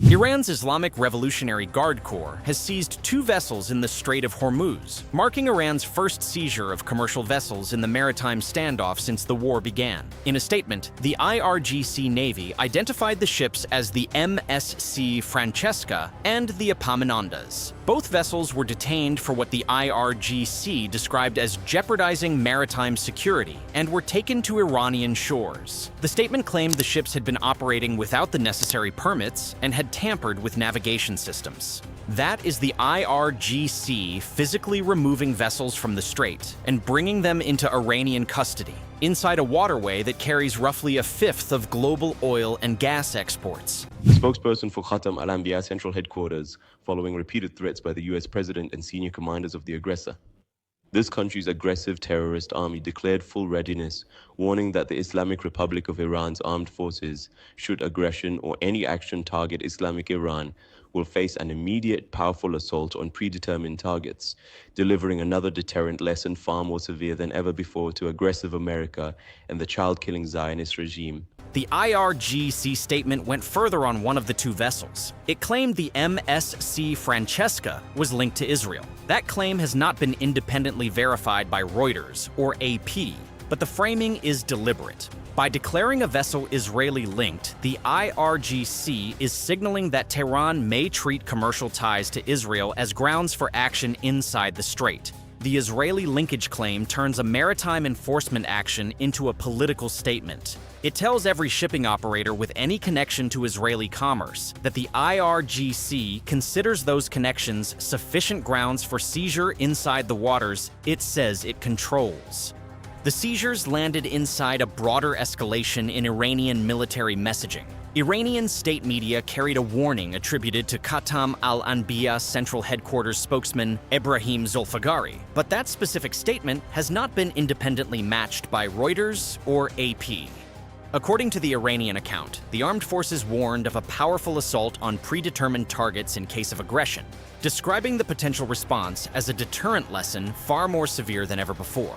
Iran's Islamic Revolutionary Guard Corps has seized 2 vessels in the Strait of Hormuz, marking Iran's first seizure of commercial vessels in the maritime standoff since the war began. In a statement, the IRGC Navy identified the ships as the MSC Francesca and the Epaminondas. Both vessels were detained for what the IRGC described as jeopardizing maritime security and were taken to Iranian shores. The statement claimed the ships had been operating without the necessary permits and had tampered with navigation systems. That is the IRGC physically removing vessels from the strait and bringing them into Iranian custody, inside a waterway that carries roughly a fifth of global oil and gas exports. The spokesperson for Khatam al-Anbiya Central Headquarters, following repeated threats by the US President and senior commanders of the aggressor. This country's aggressive terrorist army declared full readiness, warning that the Islamic Republic of Iran's armed forces, should aggression or any action target Islamic Iran, will face an immediate, powerful assault on predetermined targets, delivering another deterrent lesson far more severe than ever before to aggressive America and the child-killing Zionist regime. The IRGC statement went further on one of the 2 vessels. It claimed the MSC Francesca was linked to Israel. That claim has not been independently verified by Reuters or AP, but the framing is deliberate. By declaring a vessel Israeli-linked, the IRGC is signaling that Tehran may treat commercial ties to Israel as grounds for action inside the strait. The Israeli linkage claim turns a maritime enforcement action into a political statement. It tells every shipping operator with any connection to Israeli commerce that the IRGC considers those connections sufficient grounds for seizure inside the waters it says it controls. The seizures landed inside a broader escalation in Iranian military messaging. Iranian state media carried a warning attributed to Khatam al-Anbiya Central Headquarters spokesman Ebrahim Zolfagari, but that specific statement has not been independently matched by Reuters or AP. According to the Iranian account, the armed forces warned of a powerful assault on predetermined targets in case of aggression, describing the potential response as a deterrent lesson far more severe than ever before.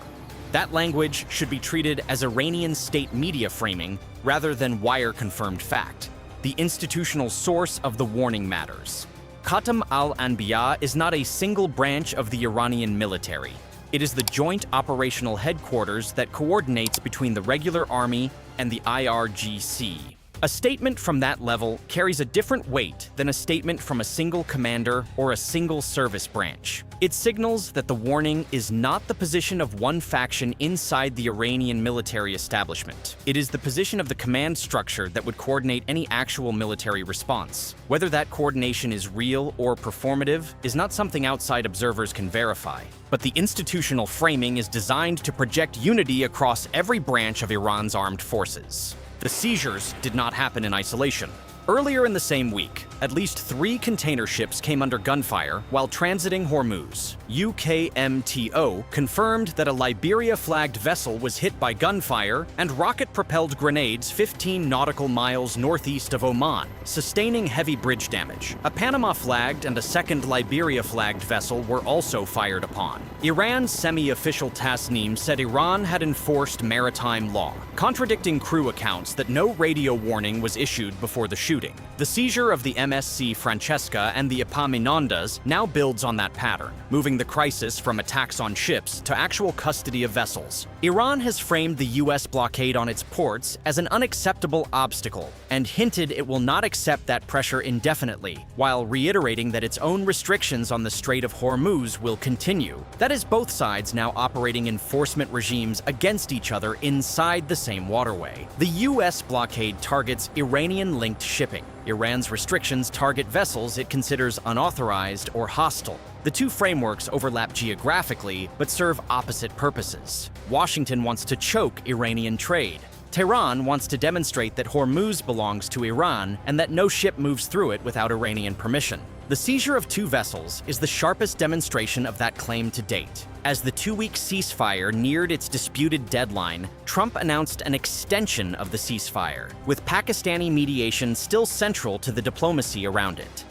That language should be treated as Iranian state media framing rather than wire-confirmed fact. The institutional source of the warning matters. Khatam al-Anbiya is not a single branch of the Iranian military. It is the joint operational headquarters that coordinates between the regular army and the IRGC. A statement from that level carries a different weight than a statement from a single commander or a single service branch. It signals that the warning is not the position of one faction inside the Iranian military establishment. It is the position of the command structure that would coordinate any actual military response. Whether that coordination is real or performative is not something outside observers can verify, but the institutional framing is designed to project unity across every branch of Iran's armed forces. The seizures did not happen in isolation. Earlier in the same week, at least 3 container ships came under gunfire while transiting Hormuz. UKMTO confirmed that a Liberia-flagged vessel was hit by gunfire and rocket-propelled grenades 15 nautical miles northeast of Oman, sustaining heavy bridge damage. A Panama-flagged and a second Liberia-flagged vessel were also fired upon. Iran's semi-official Tasnim said Iran had enforced maritime law, contradicting crew accounts that no radio warning was issued before the shooting. The seizure of the MSC Francesca and the Epaminondas now builds on that pattern, moving the crisis from attacks on ships to actual custody of vessels. Iran has framed the US blockade on its ports as an unacceptable obstacle and hinted it will not accept that pressure indefinitely, while reiterating that its own restrictions on the Strait of Hormuz will continue. That is both sides now operating enforcement regimes against each other inside the same waterway. The US blockade targets Iranian-linked shipping. Iran's restrictions target vessels it considers unauthorized or hostile. The 2 frameworks overlap geographically, but serve opposite purposes. Washington wants to choke Iranian trade. Tehran wants to demonstrate that Hormuz belongs to Iran and that no ship moves through it without Iranian permission. The seizure of 2 vessels is the sharpest demonstration of that claim to date. As the 2-week ceasefire neared its disputed deadline, Trump announced an extension of the ceasefire, with Pakistani mediation still central to the diplomacy around it.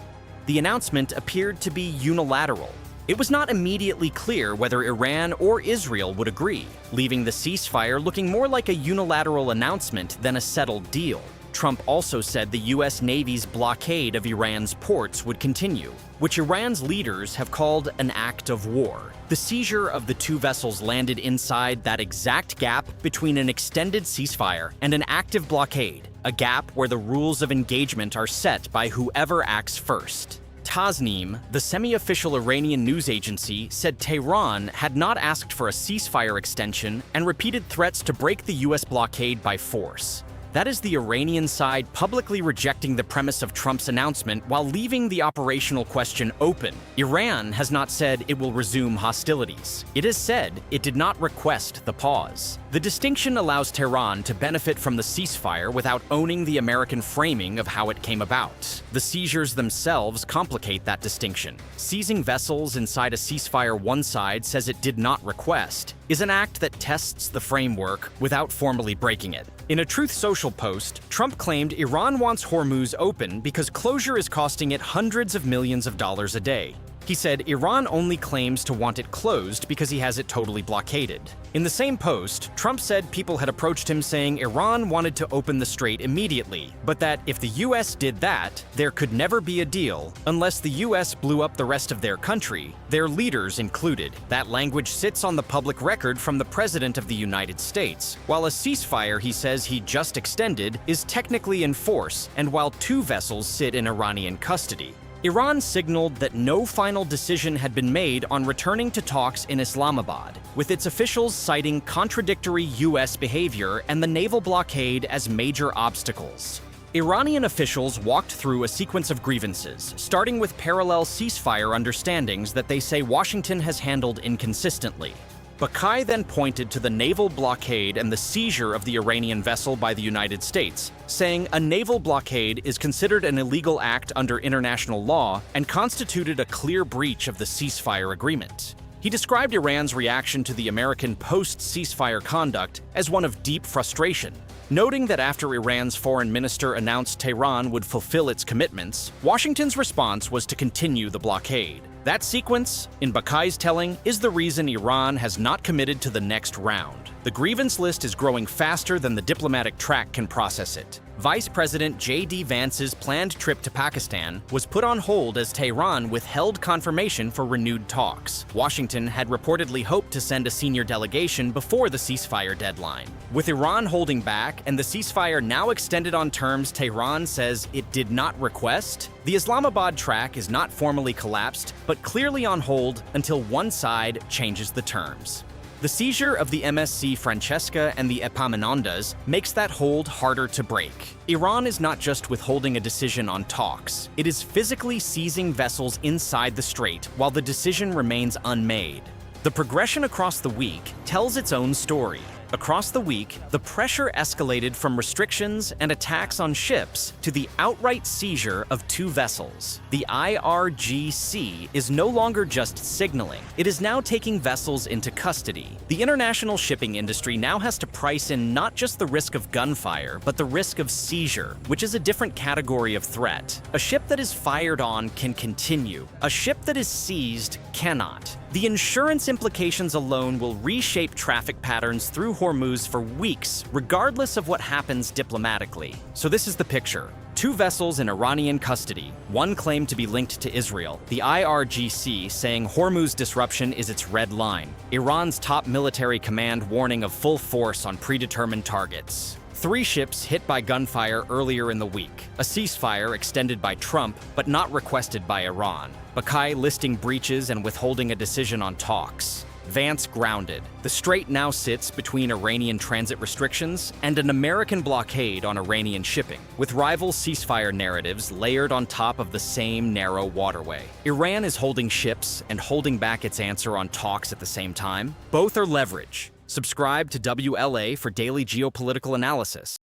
The announcement appeared to be unilateral. It was not immediately clear whether Iran or Israel would agree, leaving the ceasefire looking more like a unilateral announcement than a settled deal. Trump also said the U.S. Navy's blockade of Iran's ports would continue, which Iran's leaders have called an act of war. The seizure of the two vessels landed inside that exact gap between an extended ceasefire and an active blockade, a gap where the rules of engagement are set by whoever acts first. Tasnim, the semi-official Iranian news agency, said Tehran had not asked for a ceasefire extension and repeated threats to break the U.S. blockade by force. That is the Iranian side publicly rejecting the premise of Trump's announcement while leaving the operational question open. Iran has not said it will resume hostilities. It has said it did not request the pause. The distinction allows Tehran to benefit from the ceasefire without owning the American framing of how it came about. The seizures themselves complicate that distinction. Seizing vessels inside a ceasefire one side says it did not request is an act that tests the framework without formally breaking it. In a Truth Social post, Trump claimed Iran wants Hormuz open because closure is costing it hundreds of millions of dollars a day. He said Iran only claims to want it closed because he has it totally blockaded. In the same post, Trump said people had approached him saying Iran wanted to open the strait immediately, but that if the US did that, there could never be a deal unless the US blew up the rest of their country, their leaders included. That language sits on the public record from the President of the United States, while a ceasefire he says he just extended is technically in force, and while two vessels sit in Iranian custody. Iran signaled that no final decision had been made on returning to talks in Islamabad, with its officials citing contradictory U.S. behavior and the naval blockade as major obstacles. Iranian officials walked through a sequence of grievances, starting with parallel ceasefire understandings that they say Washington has handled inconsistently. Baqaei then pointed to the naval blockade and the seizure of the Iranian vessel by the United States, saying a naval blockade is considered an illegal act under international law and constituted a clear breach of the ceasefire agreement. He described Iran's reaction to the American post-ceasefire conduct as one of deep frustration, noting that after Iran's foreign minister announced Tehran would fulfill its commitments, Washington's response was to continue the blockade. That sequence, in Baqai's telling, is the reason Iran has not committed to the next round. The grievance list is growing faster than the diplomatic track can process it. Vice President JD Vance's planned trip to Pakistan was put on hold as Tehran withheld confirmation for renewed talks. Washington had reportedly hoped to send a senior delegation before the ceasefire deadline. With Iran holding back and the ceasefire now extended on terms Tehran says it did not request, the Islamabad track is not formally collapsed, but clearly on hold until one side changes the terms. The seizure of the MSC Francesca and the Epaminondas makes that hold harder to break. Iran is not just withholding a decision on talks, it is physically seizing vessels inside the strait while the decision remains unmade. The progression across the week tells its own story. Across the week, the pressure escalated from restrictions and attacks on ships to the outright seizure of two vessels. The IRGC is no longer just signaling, it is now taking vessels into custody. The international shipping industry now has to price in not just the risk of gunfire, but the risk of seizure, which is a different category of threat. A ship that is fired on can continue. A ship that is seized cannot. The insurance implications alone will reshape traffic patterns through Hormuz for weeks, regardless of what happens diplomatically. So this is the picture. Two vessels in Iranian custody, one claimed to be linked to Israel, the IRGC saying Hormuz disruption is its red line, Iran's top military command warning of full force on predetermined targets. 3 ships hit by gunfire earlier in the week, a ceasefire extended by Trump but not requested by Iran. Baqaei listing breaches and withholding a decision on talks. Vance grounded. The strait now sits between Iranian transit restrictions and an American blockade on Iranian shipping, with rival ceasefire narratives layered on top of the same narrow waterway. Iran is holding ships and holding back its answer on talks at the same time. Both are leverage. Subscribe to WLA for daily geopolitical analysis.